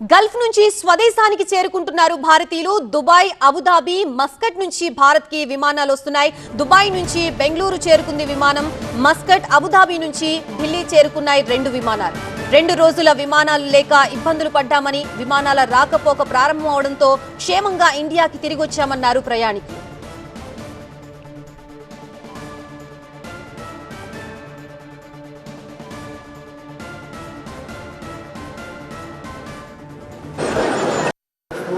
Gulf నుంచి స్వదేశానికి చేరుకుంటున్నారు భారతీయులు. దుబాయ్, అబుదాబి, మస్కట్ నుంచి భారత్ కి విమానాలు వస్తున్నాయి. దుబాయ్ నుంచి బెంగళూరు చేరుకుంది విమానం. మస్కట్, అబుదాబి నుంచి ఢిల్లీ చేరుకున్నాయి 2 విమానాలు. 2 రోజుల విమానాలు లేక ఇబ్బందులు పడ్డామని, విమానాల రాకపోక ప్రారంభం అవడంతో క్షేమంగా ఇండియాకి తిరిగి వచ్చామన్నారు ప్రయాణికులు.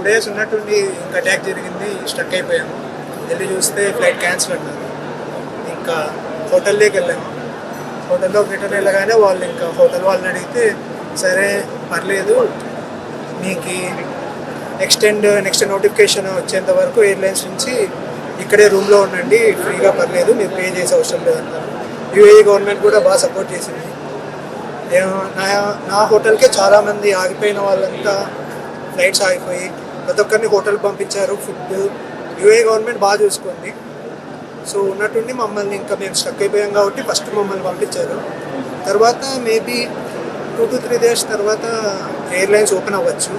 డేస్ ఉన్నట్టుండి ఇంకా అటాక్ జరిగింది, స్ట్రక్ అయిపోయాము. వెళ్ళి చూస్తే ఫ్లైట్ క్యాన్సిల్ అన్నారు. ఇంకా హోటల్లోకి వెళ్ళాము. హోటల్లోకి రిటర్న్ వెళ్ళగానే వాళ్ళు ఇంకా హోటల్ వాళ్ళని అడిగితే, సరే పర్లేదు, మీకు నెక్స్ట్ నోటిఫికేషన్ వచ్చేంత వరకు ఎయిర్లైన్స్ నుంచి ఇక్కడే రూమ్లో ఉండండి, ఫ్రీగా పర్లేదు, మీరు పే చేసే అవసరం లేదన్నారు. యూఏఈ గవర్నమెంట్ కూడా బాగా సపోర్ట్ చేసింది. నా హోటల్కే చాలామంది ఆగిపోయిన వాళ్ళంతా ఫ్లైట్స్ ఆగిపోయి ప్రతి ఒక్కరిని హోటల్ పంపించారు. ఫుడ్ యూఏఈ గవర్నమెంట్ బాగా చూసుకుంది. సో ఉన్నట్టుండి మమ్మల్ని ఇంకా మేము స్టక్ అయిపోయాం కాబట్టి ఫస్ట్ మమ్మల్ని పంపించారు. తర్వాత మేబీ 2 to 3 days తర్వాత ఎయిర్లైన్స్ ఓపెన్ అవ్వచ్చు.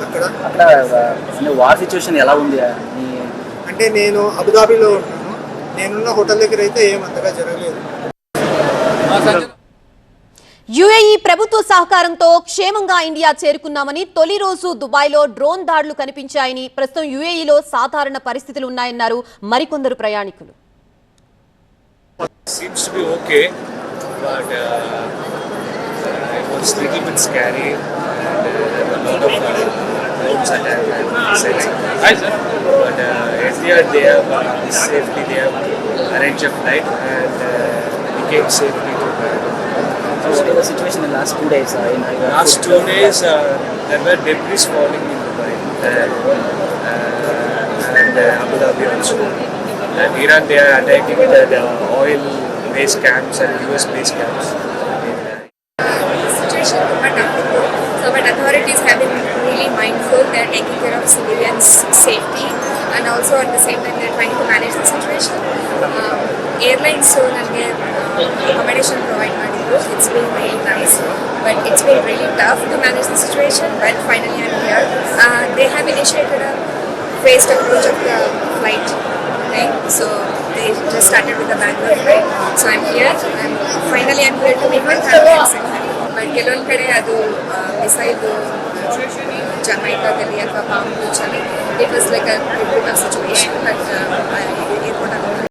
అక్కడ వార్ సిచ్యువేషన్ ఎలా ఉంది అంటే నేను అబుదాబిలో ఉన్నాను. నేనున్న హోటల్ దగ్గర అయితే ఏమంతగా జరగలేదు. యుఏఈ ప్రభుత్వ సహకారంతో క్షేమంగా ఇండియా చేరుకున్నామని, తొలి రోజు దుబాయ్లో డ్రోన్ దాడులు కనిపించాయని, ప్రస్తుతం యుఏఈలో సాధారణ పరిస్థితులు ఉన్నాయన్నారు మరికొందరు ప్రయాణికులు. Seems to be okay, but it was a little bit scary and a lot of drones attack. Hi sir. But at the end they have safely they have arranged a flight and we came safely to Bangalore. What was the situation in the last 2 days? Last 2 days there were debris falling in Dubai and Abu Dhabi also. And Iran they are attacking the oil base camps and US base camps. Situation so but authorities have been really mindful. They are taking care of civilians' safety and also at the same time they are trying to manage the situation. Airlines so ನನಗೆ accommodation provide ಮಾಡಿದ್ರು. It's been really nice, but it's been really tough to manage the situation. But finally I'm here. They have initiated a phased approach of the flight. Okay, so they just started with the Bangalore flight. So I'm here. Finally I'm here to meet my family and friends. But ಕೆಲವೊಂದು ಕಡೆ ಅದು missile ಜಮೈಕಾದಲ್ಲಿ ಅಥವಾ bomb ಚಲಿ, it was like a bit of situation. But